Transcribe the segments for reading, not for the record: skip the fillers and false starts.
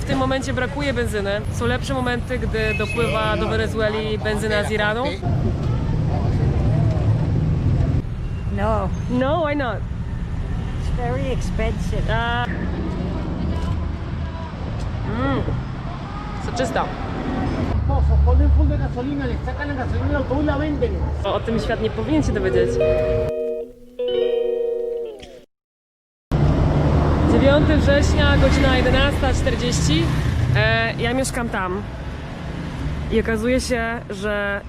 w tym momencie brakuje benzyny. Są lepsze momenty, gdy dopływa do Wenezueli benzyna z Iranu. No, No, why not? it's very expensive. Soczysta. Ponen full de gasolina, le sacan la gasolina al autobús y la venden. O tym świat nie powinien się dowiedzieć. 9 września, godzina 11:40. Ja mieszkam tam. I okazuje się, że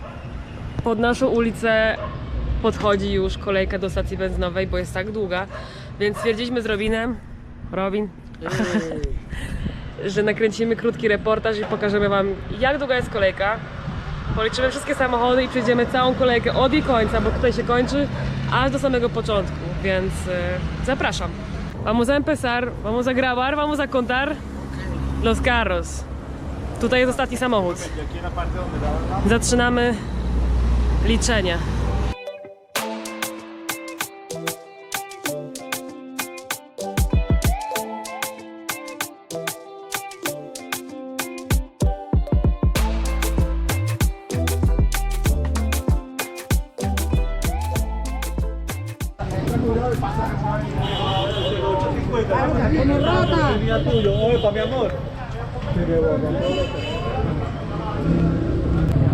pod naszą ulicę podchodzi już kolejka do stacji benzynowej, bo jest tak długa. Więc stwierdziliśmy z Robin, że nakręcimy krótki reportaż i pokażemy wam, jak długa jest kolejka. Policzymy wszystkie samochody i przejdziemy całą kolejkę od jej końca, bo tutaj się kończy, aż do samego początku, więc zapraszam. Vamos a empezar, vamos a grabar, vamos a contar los carros. Tutaj jest ostatni samochód. Zaczynamy liczenie.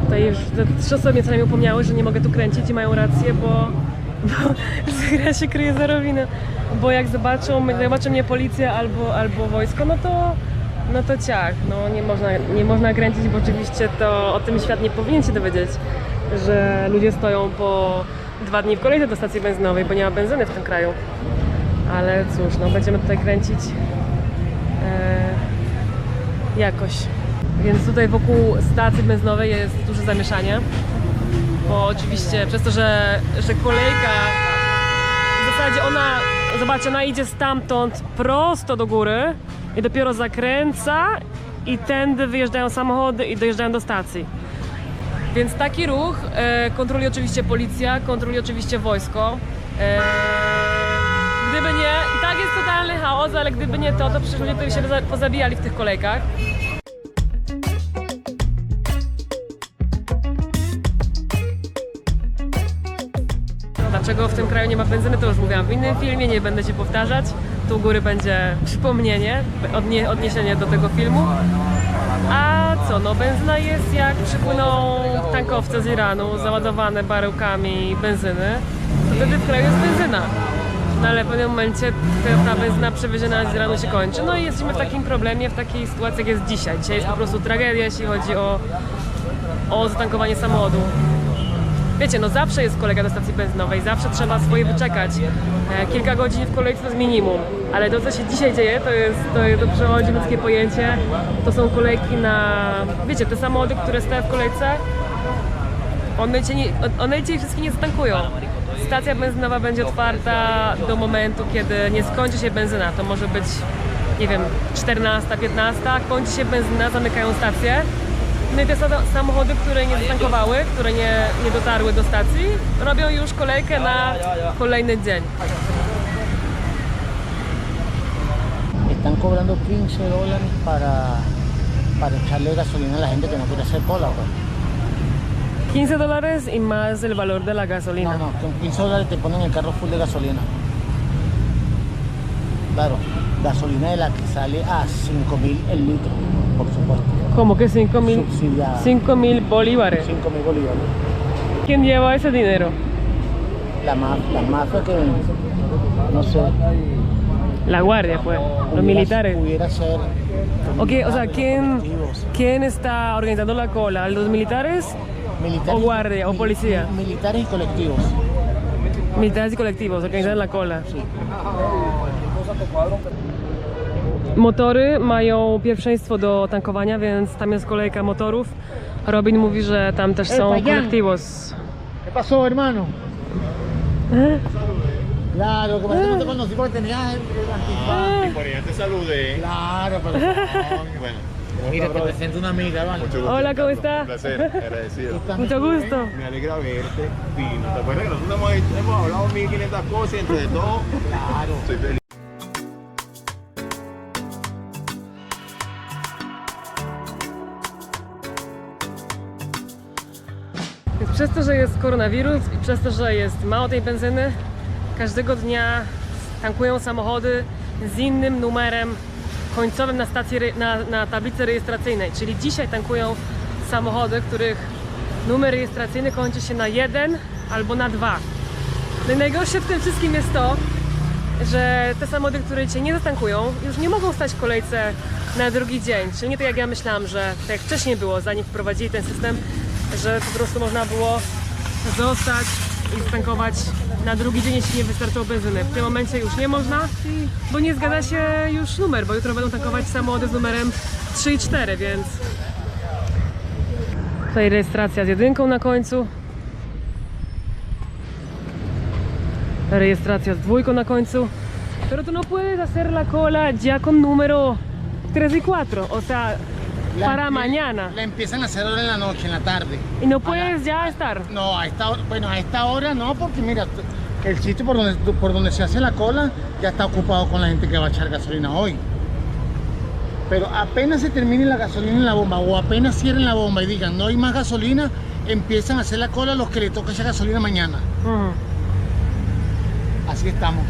Tutaj już trzy osoby mnie co najmniej upomniały, że nie mogę tu kręcić i mają rację, bo gra się kryje za Rowiną. Bo jak zobaczą mnie policja albo wojsko, no to ciach, no nie można kręcić, bo oczywiście to o tym świat nie powinien się dowiedzieć, że ludzie stoją po 2 dni w kolejce do stacji benzynowej, bo nie ma benzyny w tym kraju. Ale cóż, no będziemy tutaj kręcić jakoś. Więc tutaj wokół stacji benzynowej jest duże zamieszanie, bo oczywiście przez to, że kolejka w zasadzie zobaczcie, ona idzie stamtąd prosto do góry i dopiero zakręca i tędy wyjeżdżają samochody i dojeżdżają do stacji. Więc taki ruch kontroluje oczywiście policja, kontroluje oczywiście wojsko. Gdyby nie, i tak jest totalny chaos, ale gdyby nie to przecież ludzie by się pozabijali w tych kolejkach. Dlaczego w tym kraju nie ma benzyny, to już mówiłam w innym filmie, nie będę się powtarzać. Tu u góry będzie przypomnienie, odniesienie do tego filmu. A co, no benzyna jest jak przypłyną tankowce z Iranu, załadowane baryłkami benzyny, to wtedy w kraju jest benzyna. No ale w pewnym momencie ta benzyna przewieziona z Iranu się kończy. No i jesteśmy w takim problemie, w takiej sytuacji jak jest dzisiaj. Dzisiaj jest po prostu tragedia, jeśli chodzi o zatankowanie samochodu. Wiecie, no zawsze jest kolejka do stacji benzynowej, zawsze trzeba swoje wyczekać. Kilka godzin w kolejce to jest minimum, ale to, co się dzisiaj dzieje, to przechodzi ludzkie pojęcie. To są kolejki na, wiecie, te samochody, które stoją w kolejce, one dzisiaj wszystkie nie zatankują. Stacja benzynowa będzie otwarta do momentu, kiedy nie skończy się benzyna. To może być, nie wiem, 14, 15, kończy się benzyna, zamykają stację. No i te samochody, które nie zatankowały, które nie dotarły do stacji, robią już kolejkę na kolejny dzień. Están cobrando $15 para echarle gasolina a la gente que no quiere hacer cola, pues. $15 y más el valor de la gasolina. No, con $15 te ponen el carro full de gasolina. Claro, gasolina de la que sale a 5.000 el litro, por supuesto. ¿Cómo que 5.000? Subsidiada. 5.000 bolívares. 5.000 bolívares. ¿Quién lleva ese dinero? La mafia que, no sé. La guardia, pues. Los militares. Pudiera ser. Ok, o sea, ¿quién está organizando la cola? ¿Los militares? Militares, ¿O guardia o policía? Militares y colectivos. Militares y colectivos organizan la cola. Sí. Motory mają pierwszeństwo do tankowania, więc tam jest kolejka motorów. Robin mówi, że tam też są colectivos. ¿Qué pasó, hermano? Claro, que parece que no te conocí porque tenías el antifaz. Y por ahí te saludé. Claro, pero Bueno, ¿cómo mira, está, te brother? presento una amiga, ¿vale? Mucho gusto, Hola, ¿cómo Ricardo. está? Un placer, agradecido. Mucho gusto. Me alegra verte. Fino. ¿Te acuerdas que nosotros hemos hablado 1500 cosas y entre todo? Claro. Soy feliz. Przez to, że jest koronawirus i przez to, że jest mało tej benzyny, każdego dnia tankują samochody z innym numerem końcowym na stacji, na tablicy rejestracyjnej. Czyli dzisiaj tankują samochody, których numer rejestracyjny kończy się na 1 albo na 2. No i najgorsze w tym wszystkim jest to, że te samochody, które dzisiaj nie zatankują, już nie mogą stać w kolejce na drugi dzień. Czyli nie tak jak ja myślałam, że tak jak wcześniej było, zanim wprowadzili ten system, że po prostu można było zostać i zatankować na drugi dzień, jeśli nie wystarczyło benzyny. W tym momencie już nie można, bo nie zgadza się już numer, bo jutro będą tankować samochody z numerem 3 i 4, więc tutaj rejestracja z 1 na końcu. Rejestracja z 2 na końcu. Pero tú no puedes hacer la cola ya con número 3 y 4, o sea, para mañana. La empiezan a hacer ahora en la noche, en la tarde. Y no puedes ya estar. No, a esta hora, bueno, a esta hora no, porque mira, el sitio por donde se hace la cola ya está ocupado con la gente que va a echar gasolina hoy. Pero apenas se termine la gasolina en la bomba o apenas cierren la bomba y digan no hay más gasolina, empiezan a hacer la cola los que le toca esa gasolina mañana. Así estamos.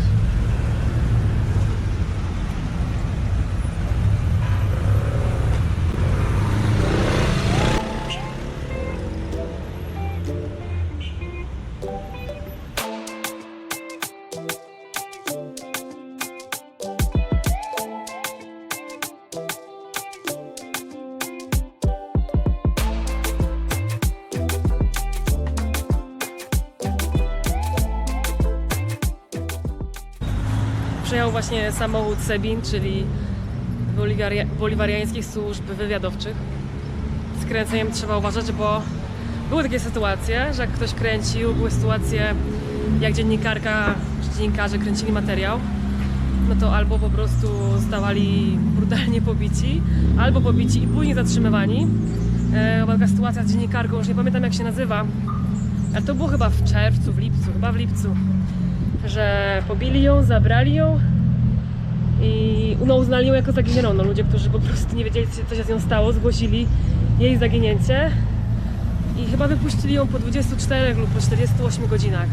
Przyjechał właśnie samochód SEBIN, czyli boliwariańskich służb wywiadowczych. Z kręceniem trzeba uważać, bo były takie sytuacje, że jak ktoś kręcił, były sytuacje, jak dziennikarka czy dziennikarze kręcili materiał, no to albo po prostu zostawali brutalnie pobici, albo pobici i później zatrzymywani. Była taka sytuacja z dziennikarką, już nie pamiętam jak się nazywa, ale to było chyba w czerwcu, w lipcu, że pobili ją, zabrali ją i uznali ją jako zaginioną. No, ludzie, którzy po prostu nie wiedzieli, co się z nią stało, zgłosili jej zaginięcie i chyba wypuścili ją po 24 lub po 48 godzinach.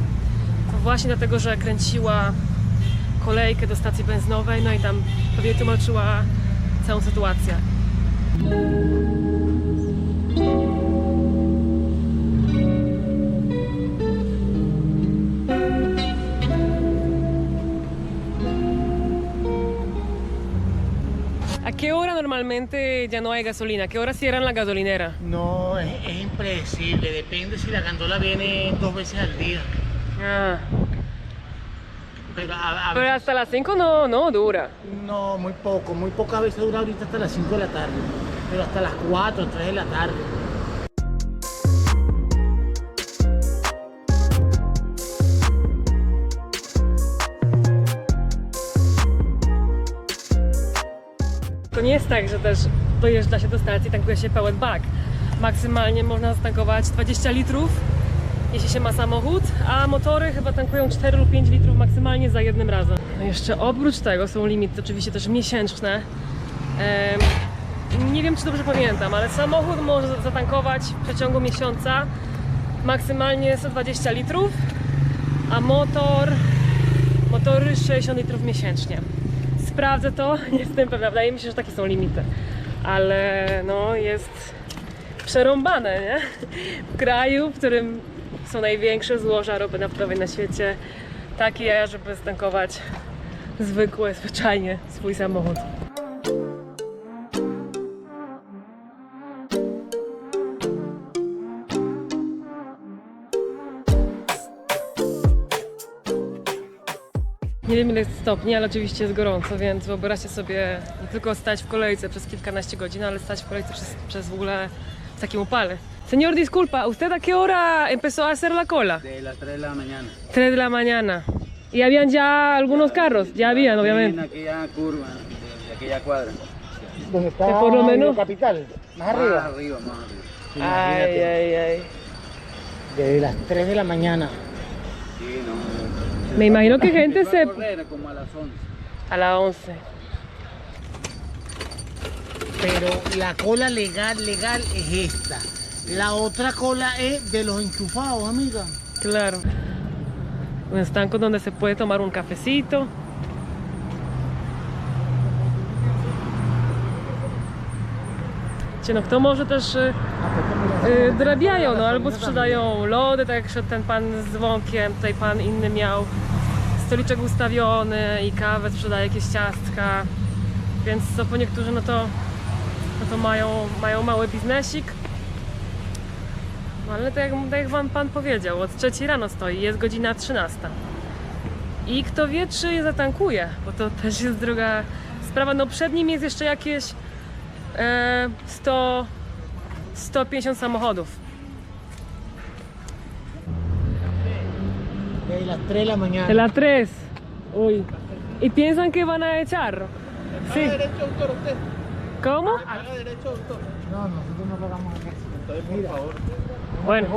To właśnie dlatego, że kręciła kolejkę do stacji benzynowej, no i tam pewnie tłumaczyła całą sytuację. ¿A qué hora normalmente ya no hay gasolina? ¿A qué hora cierran la gasolinera? No, es impredecible, depende si la gandola viene 2 veces al día. Ah, Pero pero hasta las 5 no dura. no, muy pocas veces dura ahorita hasta las 5 de la tarde, pero hasta las 4, 3 de la tarde. To nie jest tak, że też dojeżdża się do stacji i tankuje się pełen bak. Maksymalnie można zatankować 20 litrów, jeśli się ma samochód, a motory chyba tankują 4 lub 5 litrów maksymalnie za jednym razem. No jeszcze oprócz tego są limity oczywiście też miesięczne. Nie wiem, czy dobrze pamiętam, ale samochód może zatankować w przeciągu miesiąca maksymalnie 120 litrów, a motory 60 litrów miesięcznie. Sprawdzę to, nie jestem pewna, wydaje mi się, że takie są limity, ale no jest przerąbane, nie? W kraju, w którym są największe złoża ropy naftowej na świecie, takie, żeby zatankować zwyczajnie swój samochód. Nie wiem ile jest stopni, ale oczywiście jest gorąco, więc wyobraźcie sobie nie tylko stać w kolejce przez kilkanaście godzin, ale stać w kolejce przez w ogóle w takim upale. Señor, disculpa, ¿usted a qué hora empezó a hacer la cola? De las 3 de la mañana. 3 de la mañana. ¿Y habían ya algunos carros? Ya habían, obviamente. En aquella curva, de aquella cuadra. ¿Dónde está Que por lo menos- la capital? Más Más arriba. arriba, más arriba. Ay, ay, ay. Desde las 3 de la mañana. Sí, no. Me imagino que gente Empezó a se... correr como a las 11. A las 11. Pero la cola legal es esta. La otra cola es de los enchufados, amiga. Claro. Un estanco donde se puede tomar un cafecito. No kto może też dorabiają, no albo sprzedają lody, tak jak szedł ten pan z wąkiem, tutaj pan inny miał stoliczek ustawiony i kawę sprzedaje, jakieś ciastka, więc co po niektórzy no to mają mały biznesik. No, ale tak jak wam pan powiedział, od 3 rano stoi, jest godzina 13. I kto wie, czy je zatankuje, bo to też jest druga sprawa. No przed nim jest jeszcze jakieś 150 samochodów. De las 3 de la mañana. De las 3. Uy. Y piensan que van a echar. Sí. derecho autor usted. ¿Cómo? Haga derecho autor. No, nosotros no pagamos aquí. Entonces, por favor. Bueno.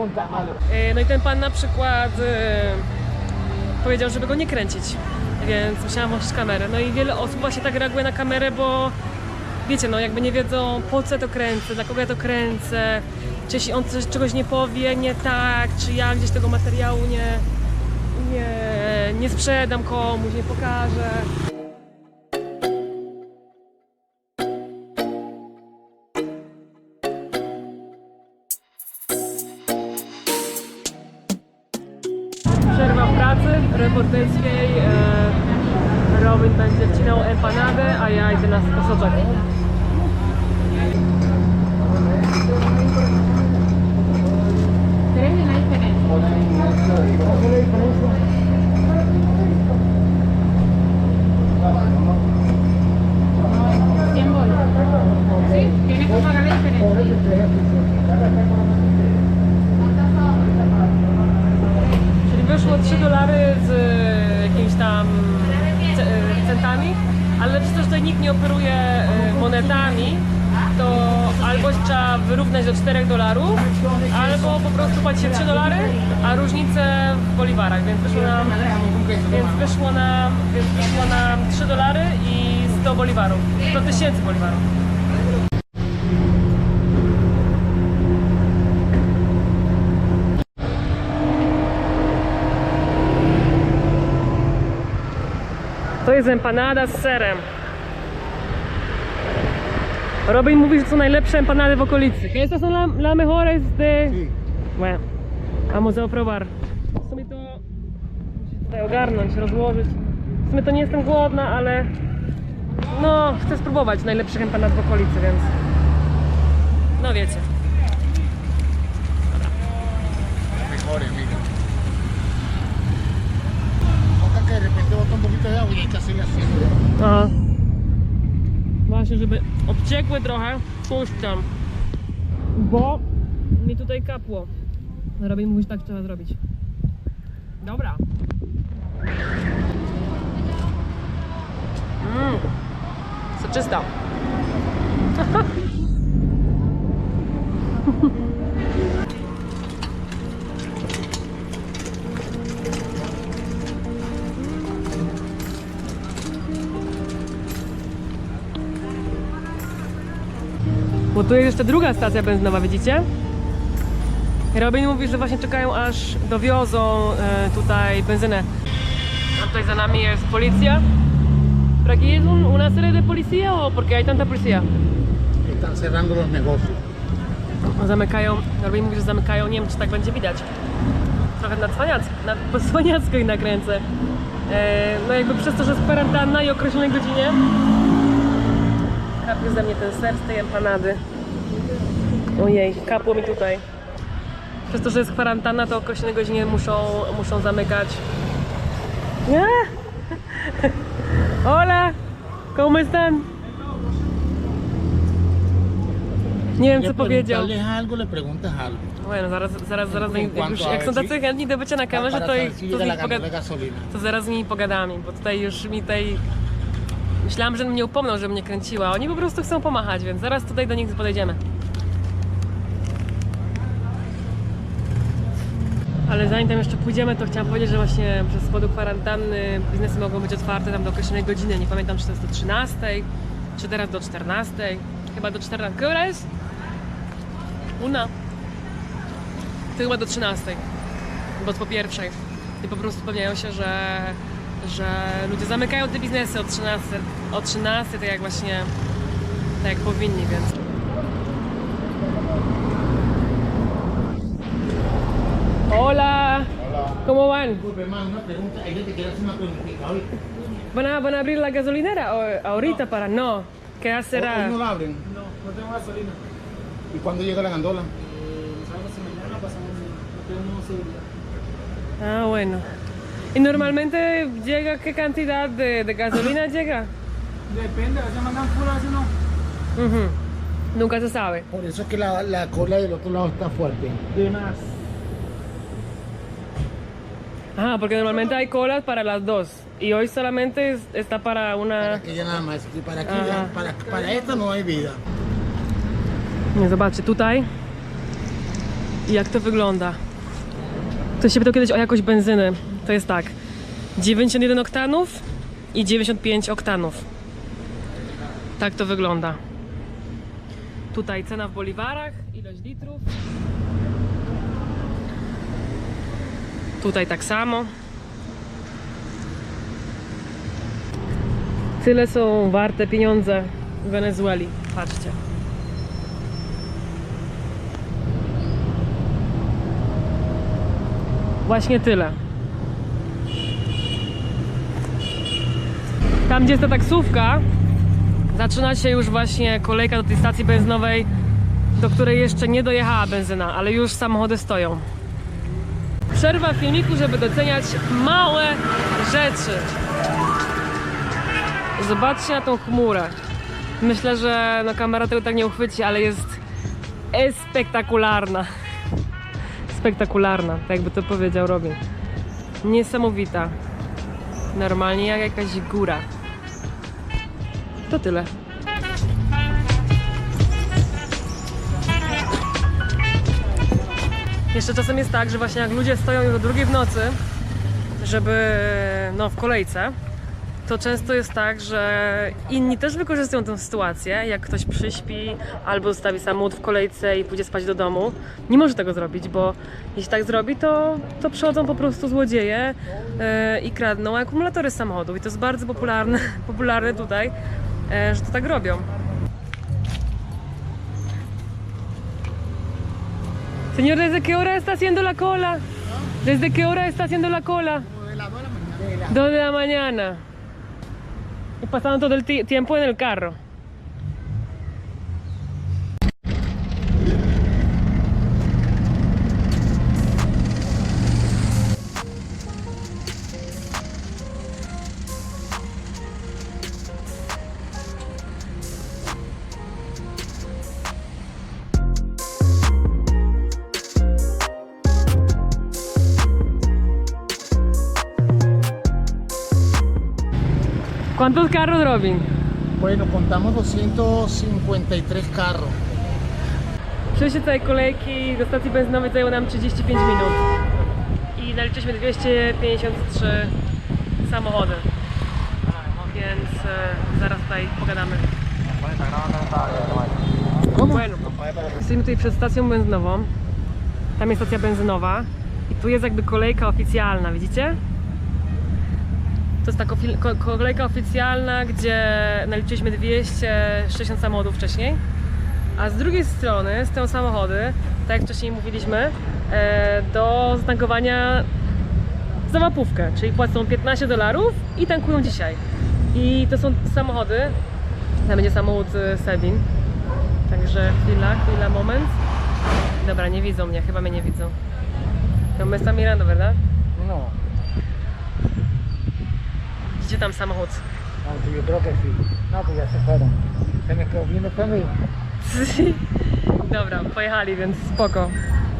No i ten pan na przykład powiedział, żeby go nie kręcić, więc musiałam włączyć kamerę. No i wiele osób właśnie tak reaguje na kamerę, bo wiecie, no jakby nie wiedzą, po co ja to kręcę, dla kogo ja to kręcę, czy jeśli on czegoś nie powie, nie tak, czy ja gdzieś tego materiału nie sprzedam komuś, nie pokażę. Przerwa w pracy reporterskiej. Robin będzie wcinał empanadę, a ja idę na soczek. Czyli wyszło $3 z jakimiś tam centami, ale przez to, że tutaj nikt nie operuje monetami, to albo trzeba wyrównać do $4, albo po prostu płaci się $3, a różnicę w boliwarach, więc wyszło nam $3 i 100 boliwarów, 100 000 boliwarów. To jest empanada z serem. Robin mówi, że są najlepsze empanady w okolicy. Que estas son las mejores de... Sí. Bueno, vamos a probar. W sumie to muszę tutaj ogarnąć, rozłożyć. W sumie to nie jestem głodna, ale no chcę spróbować najlepszych empanad w okolicy, więc no wiecie. Mejor, amiga. Toca que de repente bota un poquito de agua y hay que hacerle así. Aha. Właśnie, żeby obciekły trochę, puszczam. Bo mi tutaj kapło. Robin mówi, że tak trzeba zrobić. Dobra. Soczysta. Bo tu jest jeszcze druga stacja benzynowa, widzicie? Robin mówi, że właśnie czekają, aż dowiozą tutaj benzynę. A tutaj za nami jest policja. ¿Por aquí es una serie de policía o porque hay tanta policía? Están cerrando los negocios. Zamykają, Robin mówi, że zamykają, nie wiem, czy tak będzie widać. Trochę po cwaniacku ich nakręcę. No jakby przez to, że jest kwarantanna i określonej godzinie. Kapie ze mnie ten ser z tej empanady. Ojej, kapło mi tutaj. Przez to, że jest kwarantanna, to o określonej godzinie muszą zamykać. Nie? Hola! ¿Cómo están? Nie wiem, co powiedział. Le algo, le preguntas algo. Bueno, zaraz jak są tacy chętni do bycia na kamerze, to zaraz z nimi pogadamy, bo tutaj już mi myślałam, że mnie upomną, że mnie kręciła. Oni po prostu chcą pomachać, więc zaraz tutaj do nich podejdziemy. Ale zanim tam jeszcze pójdziemy, to chciałam powiedzieć, że właśnie przez powodu kwarantanny biznesy mogą być otwarte tam do określonej godziny. Nie pamiętam, czy to jest do 13, czy teraz do 14. Chyba do 14. ¿Qué hora es? Una. To chyba do 13, bo po pierwszej. I po prostu upewniają się, że ludzie zamykają te biznesy o 13, tak jak właśnie, tak jak powinni, więc... Hola! ¿Cómo van? Disculpe, hermano, una pregunta. Ella te quiere hacer una preguntita hoy. ¿Van a abrir la gasolinera ahorita para no? ¿Qué hacer? ¿Hoy no la abren? No, no tengo gasolina. ¿Y cuándo llega la gandola? Salgo si mañana pasamos, no tenemos seguridad. Ah, bueno. ¿Y normalmente llega qué cantidad de gasolina llega? Depende, a veces mandan full, a veces no. Ujú. Nunca se sabe. Por eso es que la cola del otro lado está fuerte. De más. Ajá, porque normalmente hay colas para las dos. Y hoy solamente está para una... Para aquella nada más. Y para aquí, Ajá. para esta no hay vida. Nie, zobaczcie, tutaj jak to wygląda. Ktoś się pytał kiedyś o jakość benzyny. To jest tak, 91 oktanów i 95 oktanów. Tak to wygląda. Tutaj cena w boliwarach, ilość litrów. Tutaj tak samo. Tyle są warte pieniądze w Wenezueli. Patrzcie. Właśnie tyle. Tam, gdzie jest ta taksówka, zaczyna się już właśnie kolejka do tej stacji benzynowej, do której jeszcze nie dojechała benzyna, ale już samochody stoją. Przerwa w filmiku, żeby doceniać małe rzeczy. Zobaczcie na tą chmurę. Myślę, że no, kamera tego tak nie uchwyci, ale jest spektakularna. Spektakularna, tak jakby to powiedział Robin. Niesamowita. Normalnie jak jakaś góra. To tyle. Jeszcze czasem jest tak, że właśnie jak ludzie stoją już o 2 w nocy, żeby no w kolejce, to często jest tak, że inni też wykorzystują tę sytuację, jak ktoś przyśpi albo zostawi samochód w kolejce i pójdzie spać do domu. Nie może tego zrobić, bo jeśli tak zrobi, to przychodzą po prostu złodzieje i kradną akumulatory z samochodów. I to jest bardzo popularne tutaj, że to tak robią. Señor, ¿desde qué hora está haciendo la cola? ¿Desde qué hora está haciendo la cola? 2 de la mañana. Y pasando todo el tiempo en el carro. ¿Cuántos carros, Robin? Bueno, contamos 253 carros. Przejście całej kolejki do stacji benzynowej zajęło nam 35 minut. I naliczyliśmy 253 samochody. Więc zaraz tutaj pogadamy. Bueno, jesteśmy tutaj przed stacją benzynową. Tam jest stacja benzynowa. I tu jest jakby kolejka oficjalna, widzicie? To jest taka kolejka oficjalna, gdzie naliczyliśmy 260 samochodów wcześniej. A z drugiej strony stoją samochody, tak jak wcześniej mówiliśmy, do zatankowania za łapówkę, czyli płacą $15 i tankują dzisiaj. I to są samochody, tam będzie samochód Sebin, także chwila, moment. Dobra, nie widzą mnie, chyba mnie nie widzą. To my están mirando, ¿verdad? No, Gdzie tam samochód? aunque yo creo que sí. No, pues ya se fueron. Se me quedó viendo conmigo. Dobra, pojechali, więc spoko.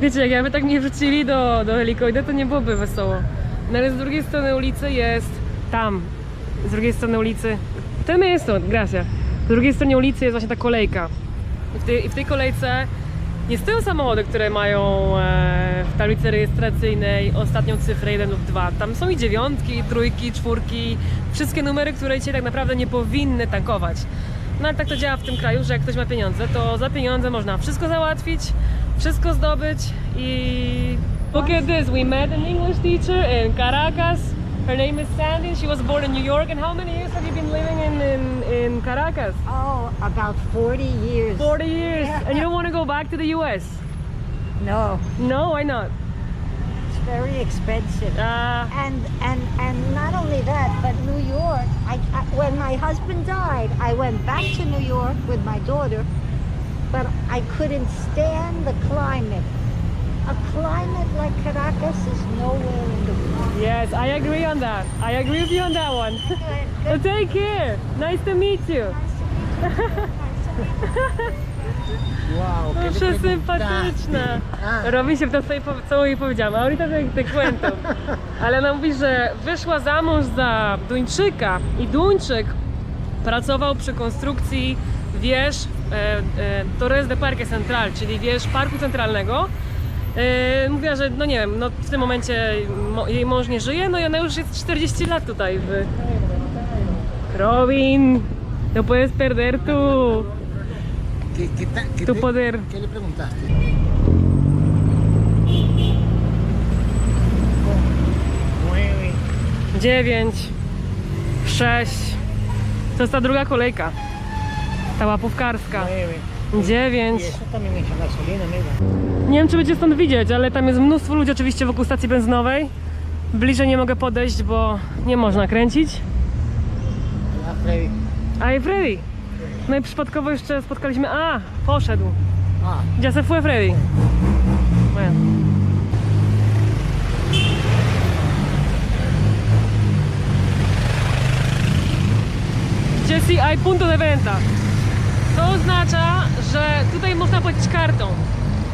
Wiecie, jak jakby tak mnie wrzucili do helikoidy, to nie byłoby wesoło. No ale z drugiej strony ulicy jest tam. Z drugiej strony ulicy... Ten jest to, gracia. Z drugiej stronie ulicy jest właśnie ta kolejka. I w tej kolejce nie stoją samochody, które mają w tablicy rejestracyjnej ostatnią cyfrę 1 lub 2. Tam są i 9, i 3, 4, wszystkie numery, które dzisiaj tak naprawdę nie powinny tankować. No ale tak to działa w tym kraju, że jak ktoś ma pieniądze, to za pieniądze można wszystko załatwić, wszystko zdobyć i... Look at this, we met an English teacher in Caracas. Her name is Sandy, she was born in New York. And how many years have you been living in Caracas? Oh, about 40 years. 40 years. And you don't want to go back to the US? No, No, why not? it's very expensive. And not only that, but New York. When my husband died, I went back to New York with my daughter, but I couldn't stand the climate. A climate like Caracas is nowhere in the world. Yes, I agree on that. I agree with you on that one. So take care. Nice to meet you. Wow, ¿qué le Przesympatyczna. preguntaste? Robi się w to, co jej powiedziałam. Ahorita te cuento. Ale ona mówi, że wyszła za mąż za Duńczyka i Duńczyk pracował przy konstrukcji wież Torres de Parque Central, czyli wież Parku Centralnego. Mówiła, że no nie wiem, no w tym momencie jej mąż nie żyje, no i ona już jest 40 lat tutaj w... Robin, no puedes perder tu poder. ¿Qué le preguntaste? 9, 6. To jest ta druga kolejka. Ta łapówkarska. 9. Eso también echa gasolina, mira. Nie wiem, czy będzie stąd widzieć, ale tam jest mnóstwo ludzi oczywiście wokół stacji benzynowej. Bliżej nie mogę podejść, bo nie można kręcić. Ah, Freddy. A i Freddy. No i przypadkowo jeszcze spotkaliśmy... A, poszedł. Ah, Ya se fue Freddy. Bueno. Jessie, hay punto de venta. To oznacza, że tutaj można płacić kartą,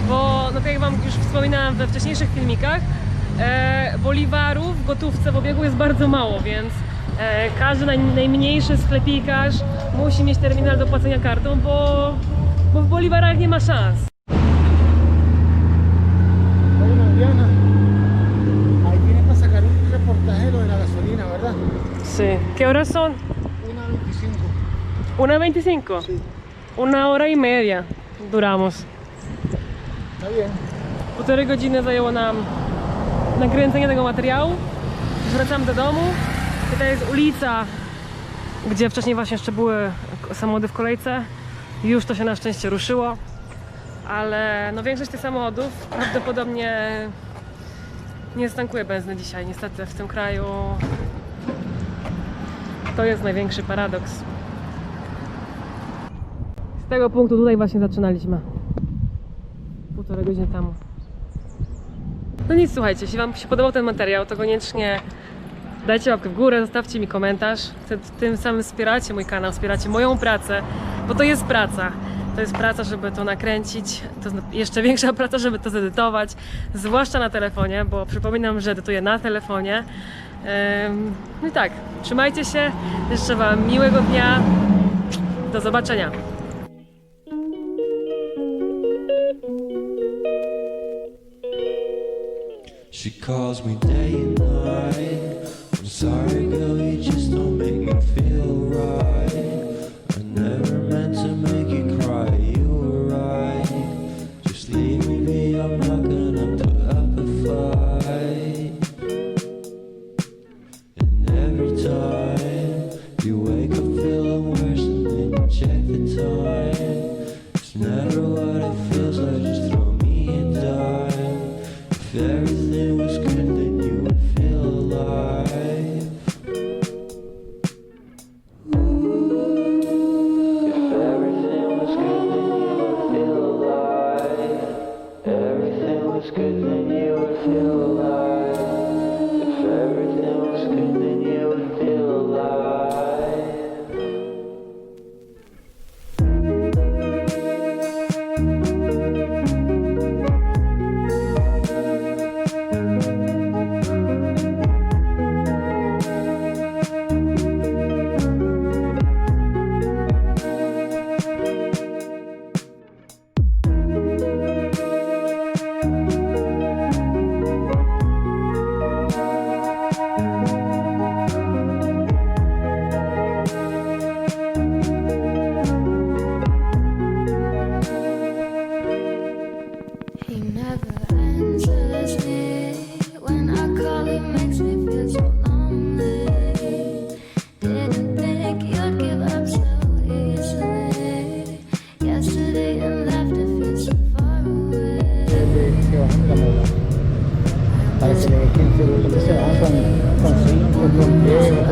bo no tak jak wam już wspominałam we wcześniejszych filmikach, boliwarów w gotówce w obiegu jest bardzo mało, więc każdy najmniejszy sklepikarz musi mieć terminal do płacenia kartą, bo w boliwarach nie ma szans. bueno, Diana, ahí tienes para sacar un reportaje de lo de la gasolina, ¿verdad? Sí. ¿Qué horas son? 1:25. 1:25. Sí, 1:30 duramos. está bien. 1,5 godziny zajęło nam nakręcenie tego materiału. Wracam do domu. To jest ulica, gdzie wcześniej właśnie jeszcze były samochody w kolejce. Już to się na szczęście ruszyło. Ale no większość tych samochodów prawdopodobnie nie stankuje benzyny dzisiaj. Niestety w tym kraju to jest największy paradoks. Z tego punktu tutaj właśnie zaczynaliśmy. 1,5 godziny temu. No nic, słuchajcie, jeśli wam się podobał ten materiał, to koniecznie dajcie łapkę w górę, zostawcie mi komentarz. Tym samym wspieracie mój kanał, wspieracie moją pracę, bo to jest praca. To jest praca, żeby to nakręcić, to jeszcze większa praca, żeby to zedytować, zwłaszcza na telefonie, bo przypominam, że edytuję na telefonie. No i tak, trzymajcie się, życzę wam miłego dnia, do zobaczenia. She calls me day and night. I'm sorry, girl, you just don't make me feel right. I never meant to make you cry, you were right. Just leave me be, I'm not gonna put up a fight. And every time you wake up feeling worse and then you check the time. It's never what it feels like, just throw me a dime. If everything was good, then you would feel alive. If everything was good, then you would feel alive. Everything was good, then you would feel alive. If everything was good, then you would feel alive.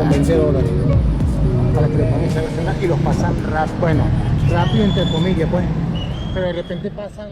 con $20 para que le puedan echar gasolina y los pasan rápido, bueno, rápido entre comillas pues, pero de repente pasan